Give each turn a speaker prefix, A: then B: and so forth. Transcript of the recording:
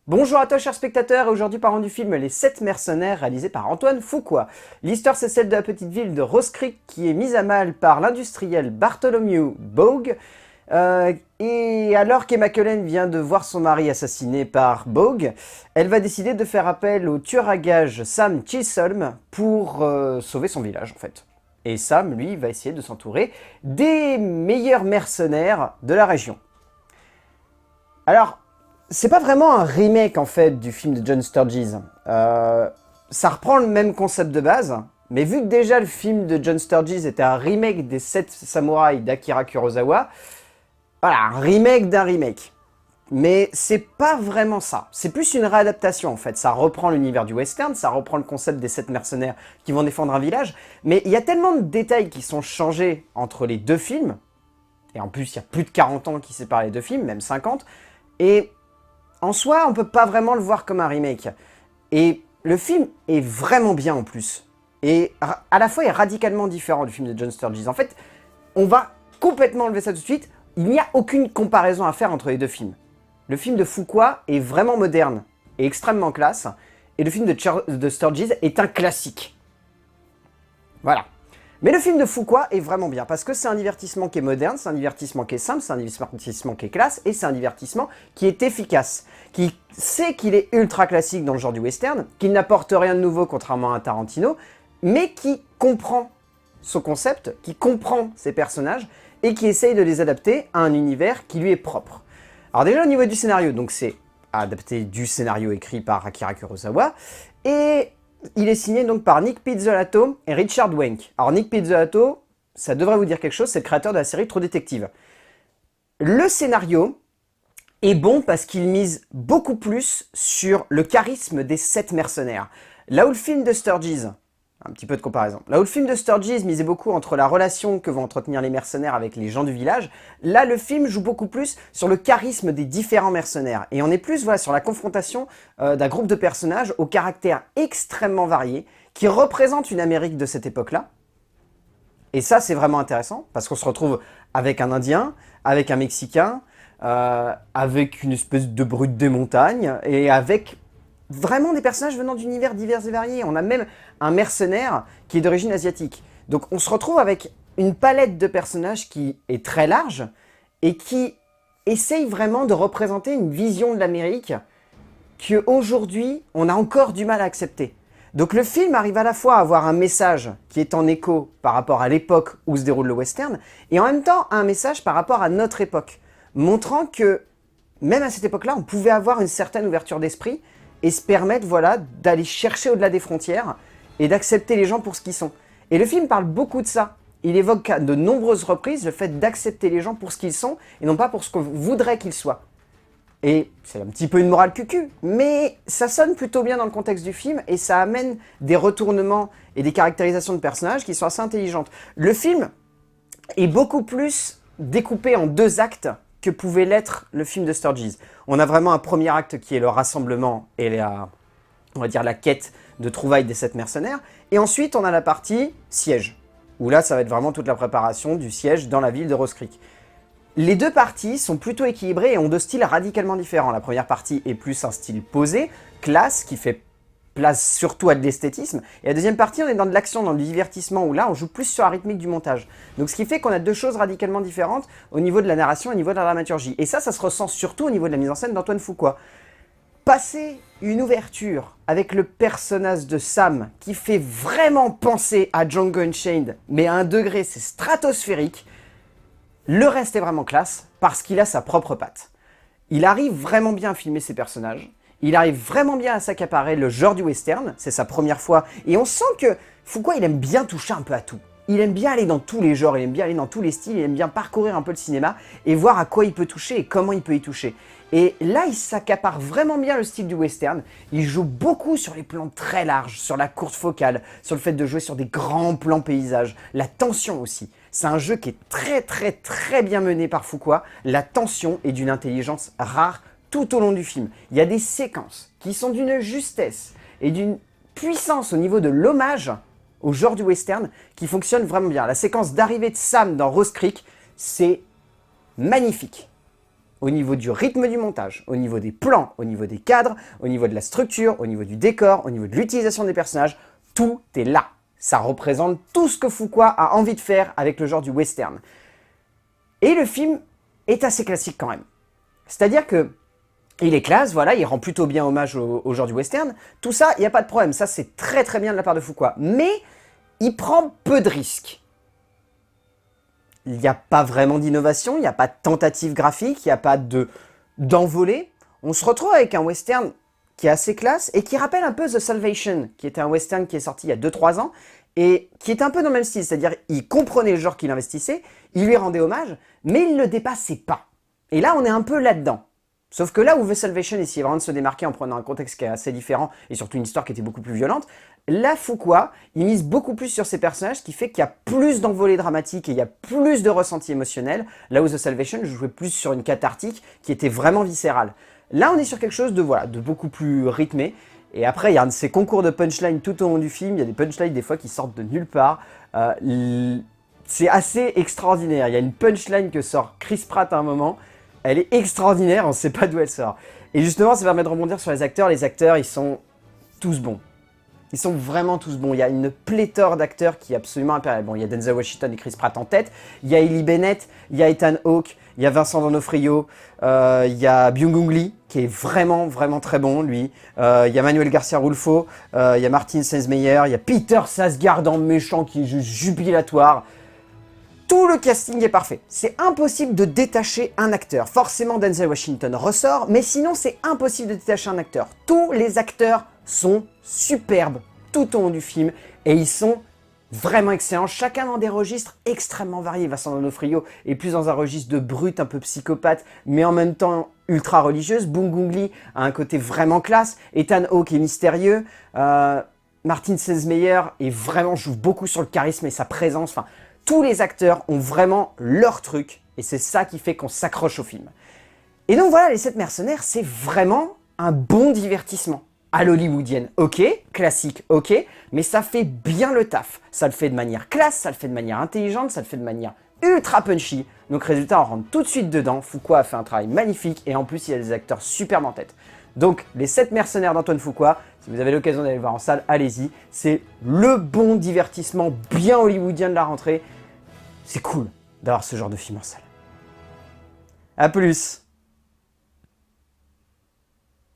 A: Bonjour à toi chers spectateurs, et aujourd'hui parlons du film Les 7 mercenaires réalisé par Antoine Fuqua. L'histoire c'est celle de la petite ville de Rose Creek qui est mise à mal par l'industriel Bartholomew Bogue. Et alors qu'Emma Cullen vient de voir son mari assassiné par Bogue, elle va décider de faire appel au tueur à gages Sam Chisholm pour sauver son village en fait. Et Sam, lui, va essayer de s'entourer des meilleurs mercenaires de la région. Alors, c'est pas vraiment un remake en fait du film de John Sturges. Ça reprend le même concept de base, mais vu que déjà le film de John Sturges était un remake des 7 samouraïs d'Akira Kurosawa, voilà, un remake d'un remake. Mais c'est pas vraiment ça. C'est plus une réadaptation en fait. Ça reprend l'univers du western, ça reprend le concept des 7 mercenaires qui vont défendre un village, mais il y a tellement de détails qui sont changés entre les deux films, et en plus il y a plus de 40 ans qui séparent les deux films, même 50, et en soi, on peut pas vraiment le voir comme un remake. Et le film est vraiment bien en plus. Et à la fois est radicalement différent du film de John Sturges. En fait, on va complètement enlever ça tout de suite. Il n'y a aucune comparaison à faire entre les deux films. Le film de Fuqua est vraiment moderne et extrêmement classe. Et le film de Sturges est un classique. Voilà. Mais le film de Fuqua est vraiment bien, parce que c'est un divertissement qui est moderne, c'est un divertissement qui est simple, c'est un divertissement qui est classe, et c'est un divertissement qui est efficace, qui sait qu'il est ultra classique dans le genre du western, qu'il n'apporte rien de nouveau contrairement à un Tarantino, mais qui comprend son concept, qui comprend ses personnages, et qui essaye de les adapter à un univers qui lui est propre. Alors déjà au niveau du scénario, donc c'est adapté du scénario écrit par Akira Kurosawa, et il est signé donc par Nick Pizzolatto et Richard Wenk. Alors Nick Pizzolatto, ça devrait vous dire quelque chose, c'est le créateur de la série True Detective. Le scénario est bon parce qu'il mise beaucoup plus sur le charisme des 7 mercenaires. Là où le film de Sturges, un petit peu de comparaison, là où le film de Sturges misait beaucoup entre la relation que vont entretenir les mercenaires avec les gens du village, là le film joue beaucoup plus sur le charisme des différents mercenaires. Et on est plus voilà, sur la confrontation d'un groupe de personnages au caractère extrêmement varié, qui représente une Amérique de cette époque-là. Et ça c'est vraiment intéressant, parce qu'on se retrouve avec un Indien, avec un Mexicain, avec une espèce de brute des montagnes, et avec vraiment des personnages venant d'univers divers et variés. On a même un mercenaire qui est d'origine asiatique. Donc on se retrouve avec une palette de personnages qui est très large et qui essaye vraiment de représenter une vision de l'Amérique qu'aujourd'hui on a encore du mal à accepter. Donc le film arrive à la fois à avoir un message qui est en écho par rapport à l'époque où se déroule le western, et en même temps un message par rapport à notre époque, montrant que même à cette époque-là, on pouvait avoir une certaine ouverture d'esprit et se permettre voilà, d'aller chercher au-delà des frontières et d'accepter les gens pour ce qu'ils sont. Et le film parle beaucoup de ça. Il évoque à de nombreuses reprises le fait d'accepter les gens pour ce qu'ils sont et non pas pour ce qu'on voudrait qu'ils soient. Et c'est un petit peu une morale cucu, mais ça sonne plutôt bien dans le contexte du film et ça amène des retournements et des caractérisations de personnages qui sont assez intelligentes. Le film est beaucoup plus découpé en 2 actes que pouvait l'être le film de Sturges. On a vraiment un premier acte qui est le rassemblement et on va dire la quête de trouvailles des 7 mercenaires. Et ensuite, on a la partie siège, où là, ça va être vraiment toute la préparation du siège dans la ville de Rose Creek. Les 2 parties sont plutôt équilibrées et ont 2 styles radicalement différents. La première partie est plus un style posé, classe, qui fait place surtout à de l'esthétisme. Et la deuxième partie, on est dans de l'action, dans du divertissement, où là, on joue plus sur la rythmique du montage. Donc ce qui fait qu'on a 2 choses radicalement différentes au niveau de la narration et au niveau de la dramaturgie. Et ça se ressent surtout au niveau de la mise en scène d'Antoine Fuqua. Passer une ouverture avec le personnage de Sam, qui fait vraiment penser à Django Unchained, mais à un degré, c'est stratosphérique, le reste est vraiment classe, parce qu'il a sa propre patte. Il arrive vraiment bien à filmer ses personnages, il arrive vraiment bien à s'accaparer le genre du western, c'est sa première fois, et on sent que Fuqua, il aime bien toucher un peu à tout. Il aime bien aller dans tous les genres, il aime bien aller dans tous les styles, il aime bien parcourir un peu le cinéma et voir à quoi il peut toucher et comment il peut y toucher. Et là, il s'accapare vraiment bien le style du western. Il joue beaucoup sur les plans très larges, sur la courte focale, sur le fait de jouer sur des grands plans paysages, la tension aussi. C'est un jeu qui est très bien mené par Fuqua. La tension est d'une intelligence rare tout au long du film. Il y a des séquences qui sont d'une justesse et d'une puissance au niveau de l'hommage au genre du western qui fonctionne vraiment bien. La séquence d'arrivée de Sam dans Rose Creek, c'est magnifique. au niveau du rythme du montage, au niveau des plans, au niveau des cadres, au niveau de la structure, au niveau du décor, au niveau de l'utilisation des personnages, tout est là. Ça représente tout ce que Fuqua a envie de faire avec le genre du western. Et le film est assez classique quand même. C'est-à-dire que il est classe, voilà, il rend plutôt bien hommage au genre du western. Tout ça, il n'y a pas de problème, ça c'est très très bien de la part de Fuqua. Mais il prend peu de risques. Il n'y a pas vraiment d'innovation, il n'y a pas de tentative graphique, il n'y a pas d'envolée. On se retrouve avec un western qui est assez classe et qui rappelle un peu The Salvation, qui était un western qui est sorti il y a 2-3 ans et qui est un peu dans le même style, c'est-à-dire il comprenait le genre qu'il investissait, il lui rendait hommage, mais il ne le dépassait pas. Et là, on est un peu là-dedans. Sauf que là où The Salvation essayait vraiment de se démarquer en prenant un contexte qui est assez différent et surtout une histoire qui était beaucoup plus violente, là, Fuqua, il mise beaucoup plus sur ses personnages, ce qui fait qu'il y a plus d'envolées dramatiques et il y a plus de ressenti émotionnel, là où The Salvation jouait plus sur une cathartique qui était vraiment viscérale. Là, on est sur quelque chose de, voilà, de beaucoup plus rythmé. Et après, il y a un de ces concours de punchline tout au long du film. Il y a des punchlines des fois qui sortent de nulle part. C'est assez extraordinaire. Il y a une punchline que sort Chris Pratt à un moment. Elle est extraordinaire, on ne sait pas d'où elle sort. Et justement, ça permet de rebondir sur les acteurs. Les acteurs, ils sont tous bons. Ils sont vraiment tous bons. Il y a une pléthore d'acteurs qui est absolument impériale. Bon, il y a Denzel Washington et Chris Pratt en tête. Il y a Ellie Bennett, il y a Ethan Hawke, il y a Vincent D'Onofrio, il y a Byung-Gung Lee, qui est vraiment, vraiment très bon, lui. Il y a Manuel Garcia Rulfo, il y a Martin Sensmeyer, il y a Peter Sarsgaard en méchant qui est juste jubilatoire. Tout le casting est parfait. C'est impossible de détacher un acteur. Forcément, Denzel Washington ressort, mais sinon, c'est impossible de détacher un acteur. Tous les acteurs sont superbes tout au long du film et ils sont vraiment excellents, chacun dans des registres extrêmement variés. Vincent D'Onofrio est plus dans un registre de brute, un peu psychopathe, mais en même temps ultra religieuse. Byung-Gung Lee a un côté vraiment classe. Ethan Hawke est mystérieux. Martin Sensmeyer joue beaucoup sur le charisme et sa présence. Enfin, tous les acteurs ont vraiment leur truc et c'est ça qui fait qu'on s'accroche au film. Et donc voilà, Les 7 mercenaires, c'est vraiment un bon divertissement. À l'hollywoodienne, ok, classique, ok, mais ça fait bien le taf. Ça le fait de manière classe, ça le fait de manière intelligente, ça le fait de manière ultra punchy. Donc résultat, on rentre tout de suite dedans. Fuqua a fait un travail magnifique et en plus, il y a des acteurs superbes en tête. Donc, Les 7 mercenaires d'Antoine Fuqua, si vous avez l'occasion d'aller le voir en salle, allez-y. C'est le bon divertissement bien hollywoodien de la rentrée. C'est cool d'avoir ce genre de film en salle. A plus!